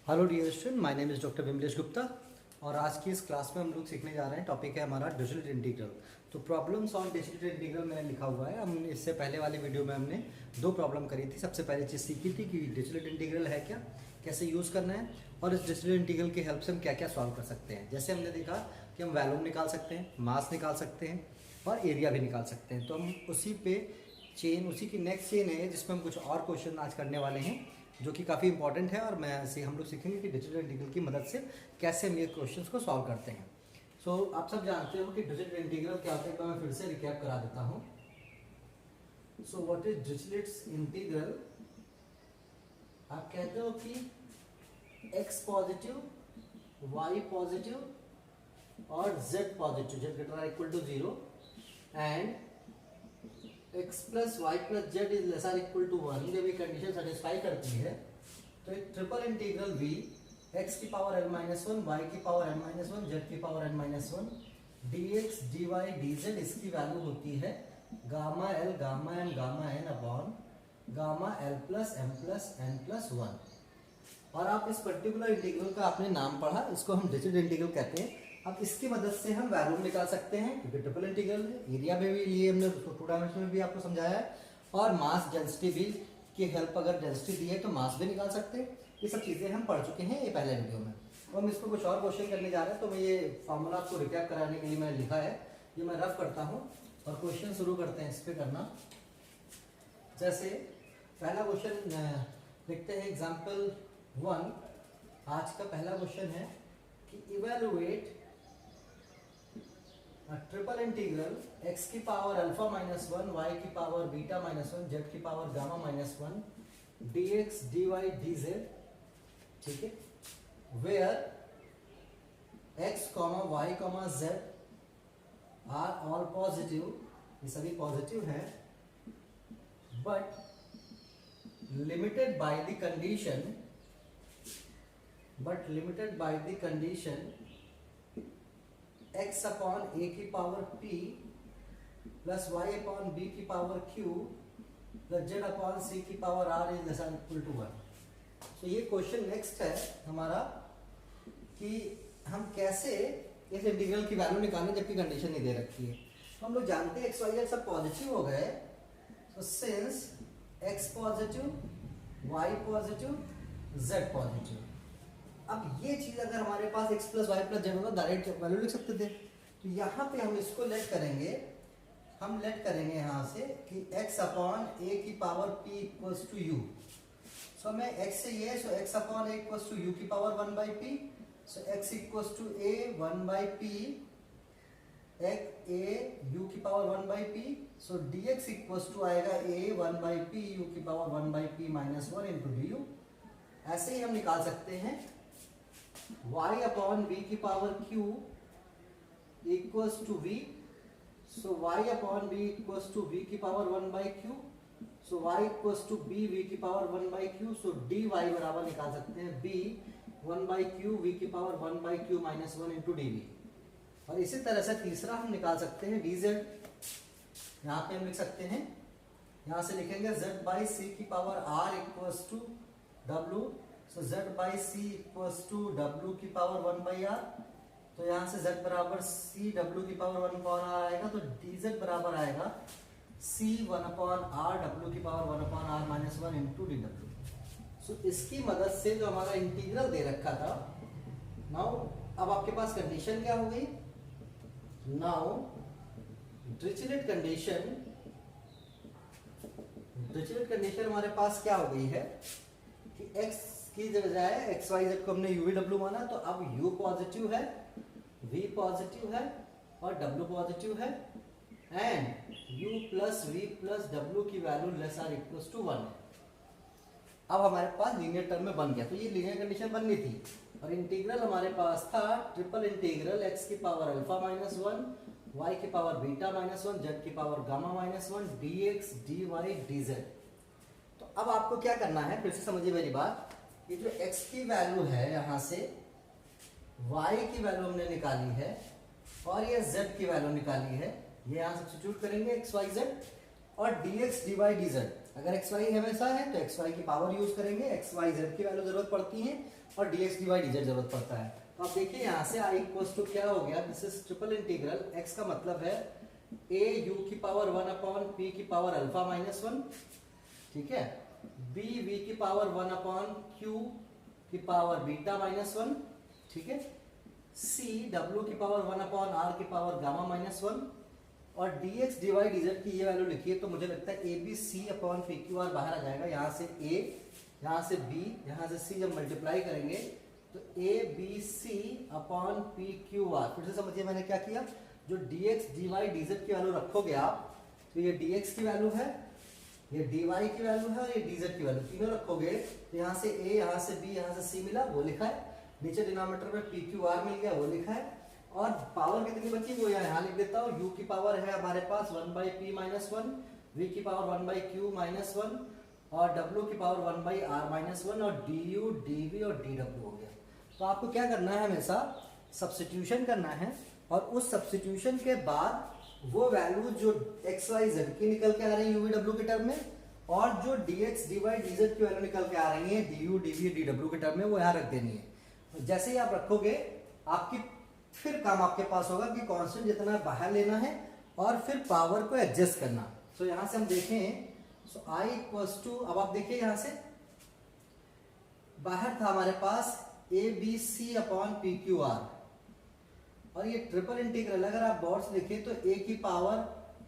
Hello dear student, my name is doctor Vimlesh Gupta और आज की इस क्लास में हम लोग सीखने जा रहे हैं। टॉपिक है हमारा डिजिटल इंटीग्रल। तो प्रॉब्लम्स ऑन डिजिटल इंटीग्रल मैंने लिखा हुआ है। हम इससे पहले वाली वीडियो में हमने दो प्रॉब्लम करी थी। सबसे पहले चीज़ सीखी थी कि डिजिटल इंटीग्रल है क्या, कैसे यूज़ करना है और इस डिजिटल इंटीग्रल की हेल्प से हम क्या क्या सॉल्व कर सकते हैं। जैसे हमने देखा कि हम वैल्यूम निकाल सकते हैं, मास निकाल सकते हैं और एरिया भी निकाल सकते हैं। तो हम उसी की नेक्स्ट चेन है जिसमें हम कुछ और क्वेश्चन आज करने वाले हैं जो कि काफ़ी इंपॉर्टेंट है। और मैं ऐसे हम लोग सीखेंगे कि डिजिटल इंटीग्रल की मदद से कैसे हम ये क्वेश्चंस को सॉल्व करते हैं। सो आप सब जानते हो कि डिजिटल इंटीग्रल क्या होता है। मैं फिर से रिकैप करा देता हूँ। So what is digital integral? आप कहते हो कि x पॉजिटिव, y पॉजिटिव और z positive, z greater equal to 0 and x plus y plus z is lesser equal to 1 जब ये कंडीशन सेटिस्फाई करती है तो एक ट्रिपल इंटीग्रल v x की power n minus one, y की power n minus one, z की power n minus one, dx dy dz इसकी वैल्यू होती है gamma l gamma n gamma n upon gamma l plus m plus n plus 1। और आप इस particular integral का आपने नाम पढ़ा, इसको हम डिजिटल इंटीग्रल कहते हैं। अब इसकी मदद से हम वैल्यूम निकाल सकते हैं क्योंकि ट्रिपल इंटीग्रल है। एरिया में भी लिए हमने टू डायमेंशन में भी आपको समझाया है और मास डेंसिटी भी की हेल्प, अगर डेंसिटी दी है तो मास भी निकाल सकते हैं। ये सब चीज़ें हम पढ़ चुके हैं ये पहले वीडियो में। तो हम इसको कुछ और क्वेश्चन करने जा रहे हैं। तो मैं ये फॉर्मूला आपको रिकैप कराने के लिए मैंने लिखा है, ये मैं रफ करता हूँ और क्वेश्चन शुरू करते हैं इस पर करना। जैसे पहला क्वेश्चन लिखते हैं एग्जाम्पल 1। आज का पहला क्वेश्चन है कि इवेलुएट ट्रिपल इंटीग्रल x की power alpha minus one, y की power beta minus one, z की power gamma minus one, dx dy dz, ठीक है, where x y z are all positive, ये सभी पॉजिटिव है, but limited by the condition x upon a की power p plus y upon b की power q plus z upon c की power r is less equal to 1। तो ये question next है हमारा कि हम कैसे इस इंटीग्रल की वैल्यू निकालें जबकि कंडीशन नहीं दे रखी है। तो हम लोग जानते हैं x y z सब पॉजिटिव हो गए, तो since x positive, y positive, z positive, अब ये चीज अगर हमारे पास x plus y plus z होगा डायरेक्ट वैल्यू लिख सकते थे। तो यहाँ पे हम इसको लेट करेंगे, यहाँ से कि x अपॉन a की power p equals to u। So मैं x से ये, so x upon a equals to u की power 1 by p, so x equals to a 1 by p a u की power 1 by p, so dx equals to आएगा a 1 by p u की power 1 by p minus 1 into du। ऐसे ही हम निकाल सकते हैं y अपॉन v की power q equals to v, so y upon v equals to v की power 1 by q, so y equals to b v की power 1 by q, so dy बराबर निकाल सकते हैं b 1 बाई q v की power 1 by q minus 1 into dv। और इसी तरह से तीसरा हम निकाल सकते हैं dz। यहाँ पे हम लिख सकते हैं, यहाँ से लिखेंगे z बाई c की power r equals to w, so z by C equals to w की पावर 1 बाई r। तो यहाँ से z बराबर c w की पावर 1 अपॉन r आएगा, तो dz बराबर आएगा c 1 अपॉन r w की power 1 upon r minus 1 into D W. So इसकी मदद से जो हमारा इंटीग्रल दे रखा था, नाउ अब आपके पास कंडीशन क्या हो गई? नाउ डिरिचलेट कंडीशन हमारे पास क्या हो गई है कि x की बजाय एक्स वाई जेड को हमने यू वी डब्ल्यू माना, तो अब u पॉजिटिव है, v पॉजिटिव है और w पॉजिटिव है and u plus v plus w की value less or equals to 1 है। अब हमारे पास लीनियर टर्म में बन गया। तो ये लीनियर कंडीशन बन गई थी और इंटीग्रल हमारे पास था ट्रिपल इंटीग्रल x की power alpha minus one, y की power beta minus one, z की power gamma minus one, dx dy dz। तो अब आपको क्या करना है, फिर से समझिए मेरी बात। ये जो x की वैल्यू है, यहाँ से y की वैल्यू हमने निकाली है और ये z की वैल्यू निकाली है, ये यहाँ सब्स्टिट्यूट करेंगे x y z और dx dy dz। अगर एक्स वाई हमेशा है तो एक्स वाई की पावर यूज करेंगे, एक्स वाई जेड की वैल्यू जरूरत पड़ती है और D x D Y D z जरूरत पड़ता है। तो आप देखिए यहाँ से आई इक्वल्स टू क्या हो गया, this is triple integral x का मतलब है ए यू की पावर 1 अपॉन पी की पावर अल्फा माइनस 1, ठीक है, बी वी की पावर 1 अपॉन क्यू की पावर बीटा माइनस 1, ठीक है, सी डब्ल्यू की पावर 1 अपॉन आर की पावर गामा माइनस 1 और D x D Y D Z की ये वैल्यू लिखिए तो मुझे लगता है a B C upon P Q R बाहर आ जाएगा। यहाँ से ए, यहाँ से बी, यहाँ से सी जब मल्टीप्लाई करेंगे तो a B C upon P Q r. फिर से समझिए मैंने क्या किया, जो d x D Y D Z की वैल्यू रखोगे आप तो ये डी एक्स की वैल्यू है, ये डी वाई की वैल्यू है और ये डी जेड की वैल्यू, तीनों रखोगे तो यहाँ से ए, यहाँ से बी, यहाँ से सी मिला वो लिखा है, नीचे डिनोमिनेटर में पी क्यू आर मिल गया वो लिखा है और पावर कितनी बची वो यहाँ लिख देता हूँ। u की पावर है हमारे पास 1 बाई पी माइनस 1, v की पावर 1 बाई क्यू माइनस 1 और w की पावर 1 बाई आर माइनस 1 और du dv और dw हो गया। तो आपको क्या करना है, हमेशा सब्स्टिट्यूशन करना है और उस सब्स्टिट्यूशन के बाद वो वैल्यू जो एक्स वाई जेड की निकल के आ रही है यूवी डब्ल्यू के टर्म में और जो d x D Y D Z की वैल्यू निकल के आ रही है d U D v d डब्ल्यू के टर्म में वो यहाँ रख देनी है। जैसे ही आप रखोगे आपकी फिर काम आपके पास होगा कि कांस्टेंट जितना बाहर लेना है और फिर पावर को एडजस्ट करना। सो यहां से हम देखें, सो आई इक्वल्स टू, अब आप देखिए यहां से बाहर था हमारे पास A B C upon P Q R और ये ट्रिपल इंटीग्रल अगर आप डॉट्स लिखे तो ए की पावर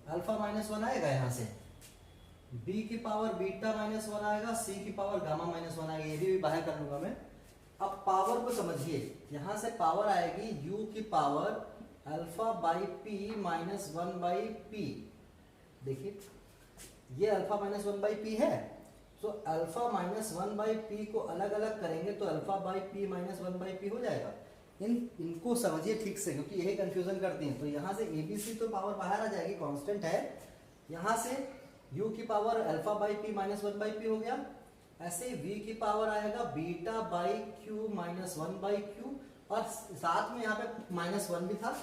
अल्फा माइनस 1 आएगा, यहाँ से बी की पावर बीटा माइनस 1 आएगा, सी की पावर गामा माइनस 1 आएगा, ये भी बाहर कर लूंगा मैं। अब पावर को समझिए, यहां से पावर आएगी u की power alpha by P minus 1 by P, देखिए ये अल्फा माइनस 1 बाई पी है, तो अल्फा माइनस 1 बाई पी को अलग अलग करेंगे तो alpha by P minus 1 by P हो जाएगा। इनको समझिए ठीक से क्योंकि यही कंफ्यूजन करती हैं। तो यहाँ से ए बी सी तो पावर बाहर आ जाएगी, कांस्टेंट है, यहाँ से u की power alpha by P minus 1 by P हो गया, ऐसे v की पावर आएगा beta by Q minus 1 by Q और साथ में यहाँ पे माइनस 1 भी था,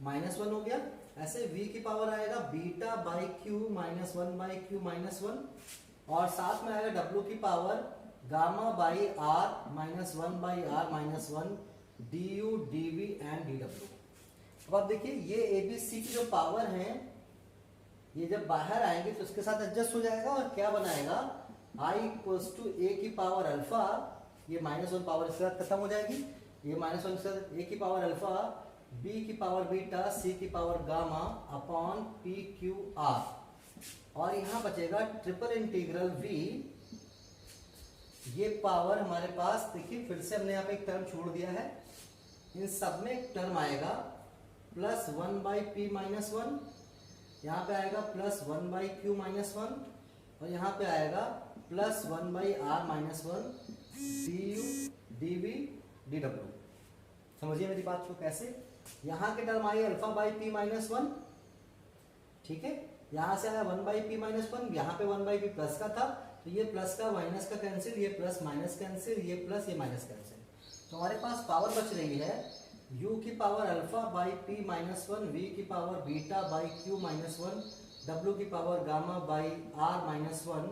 माइनस 1 हो गया, ऐसे v की पावर आएगा beta by Q minus 1 by Q minus 1 और साथ में आएगा w की power gamma by r minus 1 by r minus 1 du dv and dw। अब आप देखिए ये ए बी सी की जो पावर है ये जब बाहर आएंगे तो इसके साथ एडजस्ट हो जाएगा और क्या बनाएगा, आई इक्वल्स टू ए की पावर अल्फा, ये माइनस 1 पावर इसके साथ खत्म हो जाएगी, ये माइनस 1 से ए की पावर अल्फा, बी की पावर बीटा, सी की power gamma upon P Q R और यहाँ बचेगा ट्रिपल इंटीग्रल वी, ये पावर हमारे पास देखिए फिर से हमने यहाँ पे एक टर्म छोड़ दिया है, इन सब में एक टर्म आएगा प्लस 1 बाई पी माइनस 1, यहाँ पे आएगा प्लस 1 बाई क्यू माइनस 1 और यहाँ पे आएगा plus 1 by r minus 1 D U D v d डब्ल्यू। समझिए मेरी बात को कैसे, यहाँ के term I alpha by P minus 1, ठीक है, यहाँ से आया 1 बाई पी माइनस 1, यहाँ पे 1 बाई पी प्लस का था तो ये प्लस का माइनस का कैंसिल, ये प्लस माइनस कैंसिल, ये प्लस ये माइनस कैंसिल, तो हमारे पास पावर बच रही है u की power alpha by P minus 1, v की power beta by Q minus 1, w की power gamma by r minus 1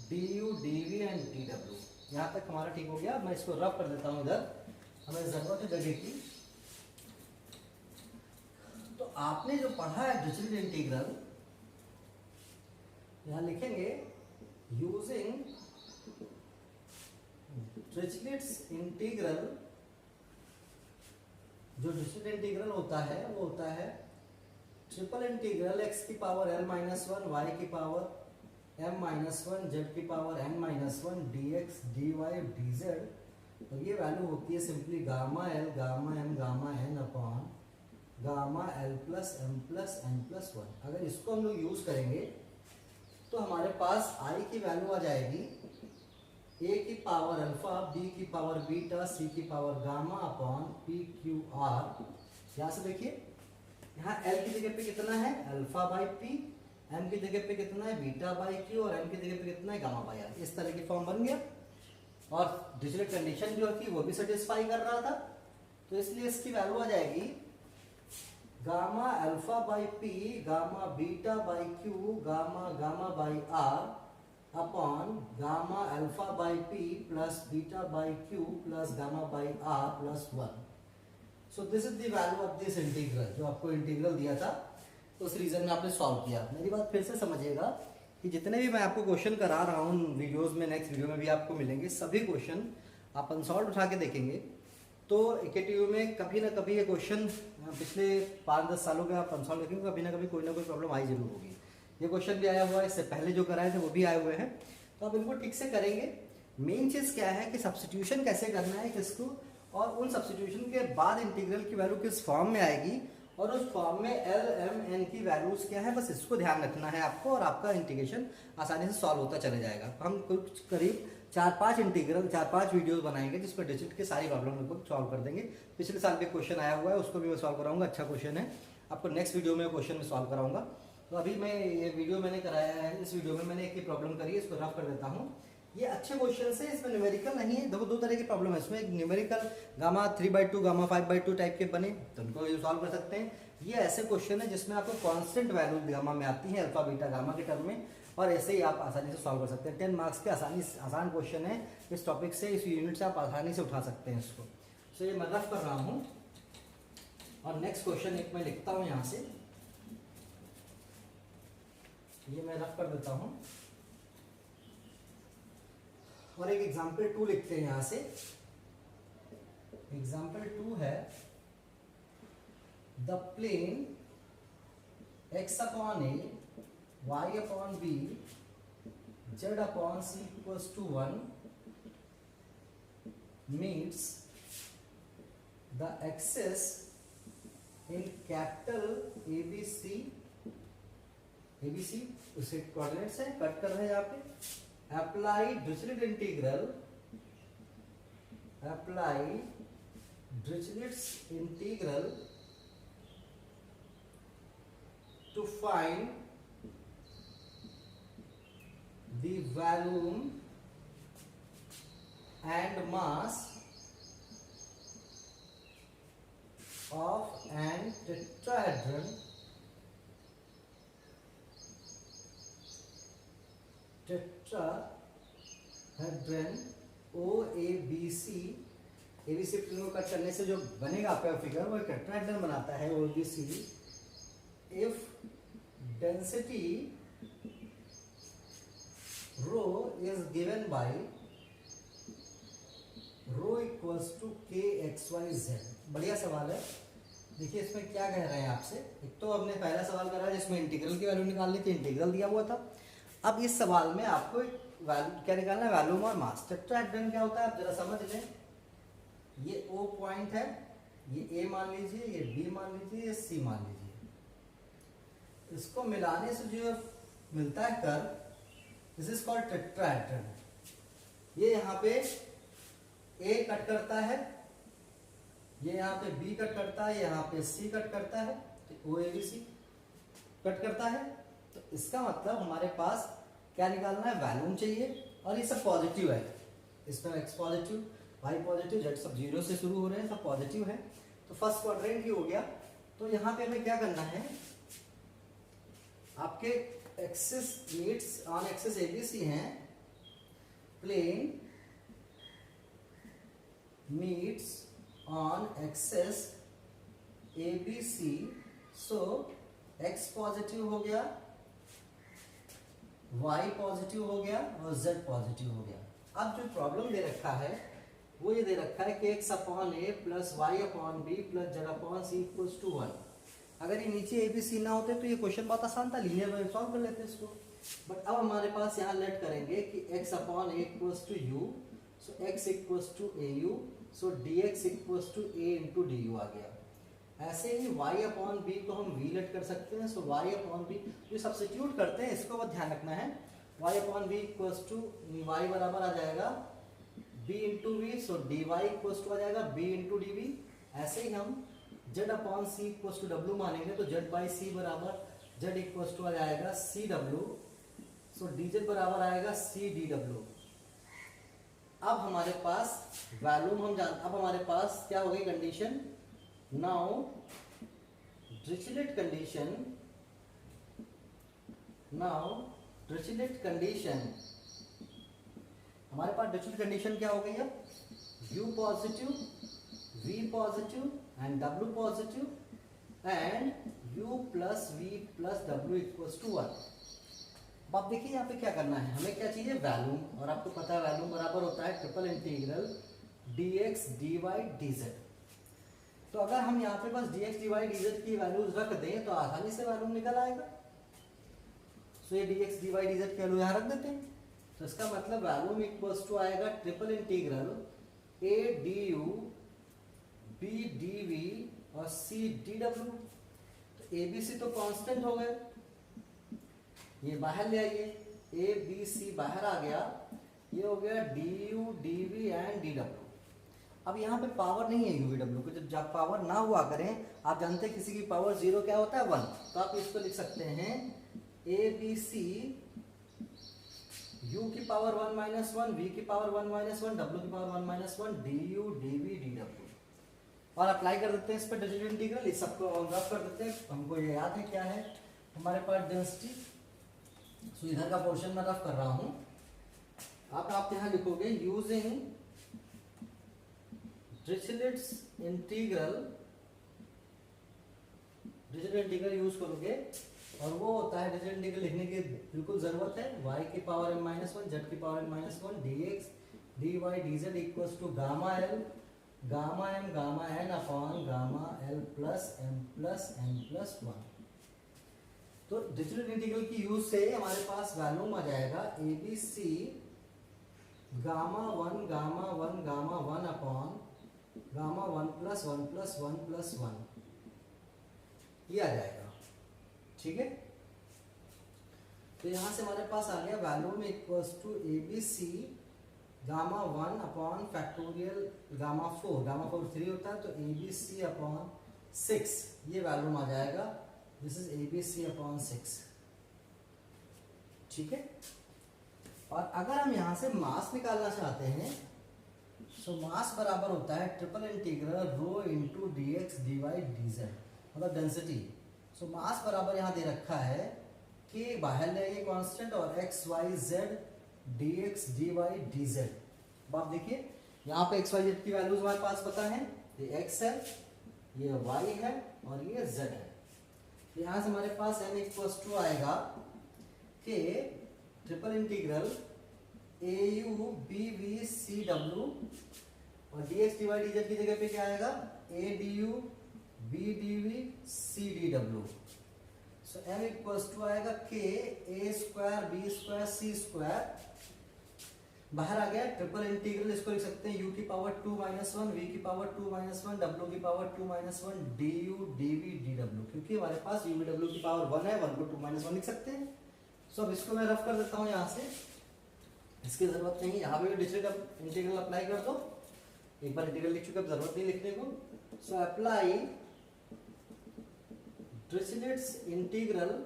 D U D V and D W. यहाँ तक हमारा ठीक हो गया, मैं इसको रफ कर देता हूँ इधर, हमें जरूरत है जगह की। तो आपने जो पढ़ा है डिरिचलेट इंटीग्रल, यहाँ लिखेंगे यूजिंग डिरिचलेट्स इंटीग्रल, जो डिरिचलेट इंटीग्रल होता है वो होता है ट्रिपल इंटीग्रल एक्स की पावर l माइनस 1, वाई की पावर m माइनस 1, जेड की power n minus 1 D x D Y D Z और ये वैल्यू होती है simply gamma l gamma m gamma n upon gamma l plus m plus n plus 1। अगर इसको हम लोग यूज करेंगे तो हमारे पास i की वैल्यू आ जाएगी a की पावर अल्फा, b की पावर बीटा, c की power gamma upon P Q R. यहाँ से देखिए यहाँ l की जगह पे कितना है अल्फा बाई पी, m की जगह पे कितना है बीटा बाई क्यू और n की जगह पे कितना है गामा बाई आर। इस तरह की फॉर्म बन गया और डिरिचलेट कंडीशन जो थी वो भी सेटिस्फाई कर रहा था, तो इसलिए इसकी वैल्यू आ जाएगी gamma alpha by P gamma beta by Q gamma gamma by R upon gamma alpha by P plus beta by Q plus gamma by R plus 1। So this is the value of this integral, जो आपको integral दिया था उस reason में आपने solve किया। मेरी बात फिर से समझिएगा कि जितने भी मैं आपको क्वेश्चन करा रहा हूँ वीडियोस में, नेक्स्ट वीडियो में भी आपको मिलेंगे, सभी क्वेश्चन आप अनसॉल्व उठा के देखेंगे तो एकेटीयू में कभी ना कभी ये क्वेश्चन पिछले 5-10 सालों के आप अनसॉल्व देखेंगे, कभी ना कभी कोई ना कोई प्रॉब्लम आई जरूर होगी। ये क्वेश्चन भी आया हुआ है, इससे पहले जो कराए थे वो भी आए हुए हैं, तो आप इनको ठीक से करेंगे। मेन चीज़ क्या है कि सब्सटीट्यूशन कैसे करना है किसको, और उन सब्सटीट्यूशन के बाद इंटीग्रल की वैल्यू किस फॉर्म में आएगी और उस फॉर्म में एल एम एन की वैल्यूज क्या है, बस इसको ध्यान रखना है आपको और आपका इंटीग्रेशन आसानी से सॉल्व होता चले जाएगा। हम कुछ करीब 4-5 इंटीग्रल 4-5 वीडियोस बनाएंगे जिस पर डिजिट के सारी प्रॉब्लम को सॉल्व कर देंगे। पिछले साल भी क्वेश्चन आया हुआ है, उसको भी मैं सॉल्व कराऊंगा, अच्छा क्वेश्चन है, आपको नेक्स्ट वीडियो में क्वेश्चन में सॉल्व कराऊंगा। तो अभी मैं ये वीडियो मैंने कराया है, इस वीडियो में मैंने एक ही प्रॉब्लम करी है, इसको रफ कर देता हूँ। ये अच्छे क्वेश्चन है, इसमें न्यूमेरिकल नहीं है। देखो दो तरह की प्रॉब्लम है इसमें, एक न्यूमेरिकल गामा 3/2 गामा 5/2 टाइप के बने तो उनको ये सॉल्व कर सकते हैं। ये ऐसे क्वेश्चन है जिसमें आपको कांस्टेंट वैल्यू गामा में आती है, अल्फा बीटा गामा के टर्म में, और ऐसे ही आप आसानी से सॉल्व कर सकते हैं। 10 मार्क्स के आसान क्वेश्चन है, इस टॉपिक से, इस यूनिट से आप आसानी से उठा सकते हैं इसको। सो ये मैं रफ कर रहा हूँ और नेक्स्ट क्वेश्चन एक मैं लिखता हूँ यहाँ से, ये मैं रफ कर देता हूँ और एक एग्जाम्पल 2 लिखते हैं यहाँ से। एग्जाम्पल 2 है the plane x upon a y upon b z upon c equals to 1 meets the axis in capital ABC उसे कोऑर्डिनेट्स है, कट कर रहे हैं यहाँ पे। apply Dirichlet's integral to find the volume and mass of an tetrahedron OABC। ABC को cut करने से जो बनेगा आपका फिगर वो टेट्राहेड्रन बनाता है OABC। If density rho is given by rho equals to KXYZ। बढ़िया सवाल है। देखिए इसमें क्या कह रहे हैं आपसे, एक तो हमने पहला सवाल करा जिसमें इंटीग्रल की वैल्यू निकालनी थी, इंटीग्रल दिया हुआ था। अब इस सवाल में आपको क्या निकालना है, वॉल्यूम और मास। टेट्राहेड्रन क्या होता है आप जरा समझ लें। ये O पॉइंट है, ये A मान लीजिए, ये B मान लीजिए, ये C मान लीजिए। इसको मिलाने से जो मिलता है curve, this is called tetrahedron. ये यहाँ पे A कट करता है, ये यहाँ पे B कट करता है, यहाँ पे C कट करता है, तो OABC कट करता है। तो इसका मतलब हमारे पास क्या निकालना है, वॉल्यूम चाहिए, और ये सब पॉजिटिव है। इसमें x positive, y positive, z सब 0 से शुरू हो रहे हैं, सब पॉजिटिव है। तो फर्स्ट क्वाड्रेंट ही हो गया। तो यहाँ पे हमें क्या करना है, आपके axis meets on axis ABC हैं, plane meets on axis ABC। So x positive हो गया, y पॉजिटिव हो गया और z पॉजिटिव हो गया। अब जो प्रॉब्लम दे रखा है वो ये दे रखा है कि x upon a plus y upon b plus z upon c equals to 1। अगर ये नीचे ABC ना होते तो ये क्वेश्चन बहुत आसान था, लीनियर में सॉल्व कर लेते इसको। बट अब हमारे पास यहाँ लेट करेंगे कि x upon a equals to u, so x equals to au, so dx equals to a into du आ गया। ऐसे ही y अपॉन b को हम v लेट कर सकते हैं, सो y अपॉन b जो सब्स्टिट्यूट करते हैं इसको बहुत ध्यान रखना है। y upon b equals to y बराबर आ जाएगा b into V, so dy equals to आ जाएगा b इंटू dv। ऐसे ही हम z upon c equals to w मानेंगे तो z बाई c बराबर z इक्वल्स टू आ जाएगा cw, सो dz बराबर आएगा cdw। अब हमारे पास वॉल्यूम अब हमारे पास क्या हो गई कंडीशन, now Dirichlet condition हमारे पास डिजिटल कंडीशन क्या हो गई अब, U positive, V positive and W positive and U plus V plus W equals to 1। अब आप देखिए यहाँ पे क्या करना है, हमें क्या चाहिए, वैल्यूम, और आपको पता है वैल्यूम बराबर होता है triple integral dx dy dz। तो अगर हम यहाँ पे बस dx dy dz की वैल्यूज रख दें तो आसानी से वैल्यूम निकल आएगा। सो ये dx dy dz की वैल्यू यहाँ रख देते हैं, तो इसका मतलब वैल्यूम इक्वल्स टू आएगा triple integral a du b dv और c dw। तो a b c तो कांस्टेंट हो गए, ये बाहर ले आइए, a b c बाहर आ गया, ये हो गया du dv एंड dw। अब यहाँ पे पावर नहीं है u v w को, जब पावर ना हुआ करें, आप जानते हैं किसी की पावर 0 क्या होता है 1, तो आप इसको लिख सकते हैं a b c u की पावर 1 माइनस 1, v की पावर 1 माइनस 1, w की power 1 minus 1, du dv dw, और अप्लाई कर देते हैं इस पर डिजिटल इंटीग्रल। इस सबको रफ कर देते हैं, हमको ये याद है क्या है हमारे पास डेंसिटी। सो इधर का पोर्शन मैं रफ कर रहा हूं। अब आप यहाँ लिखोगे using Dirichlet's integral, Dirichlet integral use करोगे, और वो होता है डिरिचलेट इंटीग्रल लिखने की बिल्कुल जरूरत है, y की पावर m माइनस 1, z की power m minus 1, dx dy dz equals to gamma l gamma m gamma n upon gamma l plus m plus n plus 1। तो डिरिचलेट इंटीग्रल की use से हमारे पास वैल्यूम आ जाएगा A B C gamma 1 gamma 1 gamma 1 upon gamma 1 plus 1 plus 1 plus 1, ये आ जाएगा, ठीक है। तो यहां से हमारे पास आ गया volume equals to A B C gamma 1 upon factorial gamma 4 3 होता है, तो ए बी सी अपॉन 6, ये वैल्यूम आ जाएगा, this is A B C upon 6, ठीक है। और अगर हम यहां से मास निकालना चाहते हैं, सो मास बराबर होता है triple integral rho into D x D Y D Z, मतलब डेंसिटी। सो मास बराबर यहाँ दे रखा है कि बाहर ले आइए कांस्टेंट, और X Y Z D x D Y D Z. अब आप देखिए यहाँ पे एक्स वाई जेड की वैल्यूज हमारे पास पता है, ये एक्स है, ये वाई है और ये जेड है। यहाँ से हमारे पास n इक्वल्स टू आएगा कि triple integral A U B V C W, और D x D Y D Z की जगह पे क्या आएगा, A D U B D V C D W. So m equals to आएगा के ए स्क्वायर बी स्क्वायर सी स्क्वायर, बाहर आ गया ट्रिपल इंटीग्रल, इसको लिख सकते हैं u की पावर 2 माइनस 1, v की पावर 2 माइनस 1, w की power 2 minus 1, du dv dw, क्योंकि हमारे पास u w की पावर 1 है, 1 को 2 माइनस 1 लिख सकते हैं। सो अब इसको मैं रफ कर देता हूँ यहाँ से, इसकी जरूरत नहीं, यहाँ पे डिरिचलेट इंटीग्रल अप्लाई कर दो, एक बार इंटीग्रल लिख चुके, अब जरूरत नहीं लिखने को। सो अप्लाई डिरिचलेट्स इंटीग्रल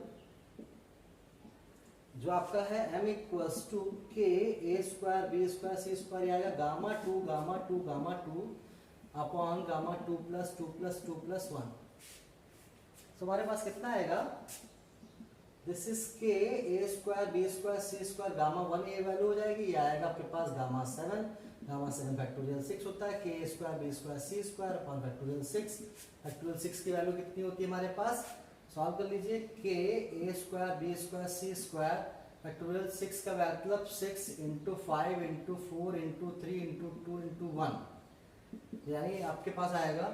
जो आपका है m इक्वल्स टू के ए स्क्वायर बी स्क्वायर सी स्क्वायर आएगा gamma 2 gamma 2 gamma 2 upon gamma 2 plus 2 plus 2 plus 1। तो हमारे पास कितना आएगा, दिस इज के ए स्क्वायर बी स्क्वायर सी स्क्वायर गामा 1 ये वैल्यू हो जाएगी, ये आएगा आपके पास गामा 7 फैक्टोरियल 6 होता है, के ए स्क्वायर बी स्क्वायर सी स्क्वायर अपॉन फैक्टोरियल 6 की वैल्यू कितनी होती है हमारे पास, सॉल्व कर लीजिए, के ए स्क्वायर बी स्क्वायर सी स्क्वायर फैक्टोरियल 6 का मतलब 6 into 5 into 4 into 3 into 2 into 1, यानी आपके पास आएगा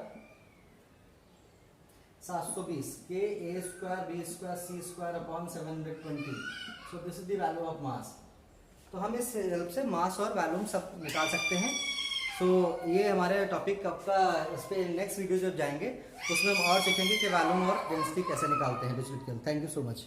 720, K A square B square C square upon 720। So this is the value of mass. तो हम इस हेल्प से मास और वैल्यूम सब निकाल सकते हैं। सो ये हमारे टॉपिक आपका, इस पर नेक्स्ट वीडियो जब जाएंगे उसमें हम और सीखेंगे कि वैल्यूम और डेंसिटी कैसे निकालते हैं digital. Thank you so much.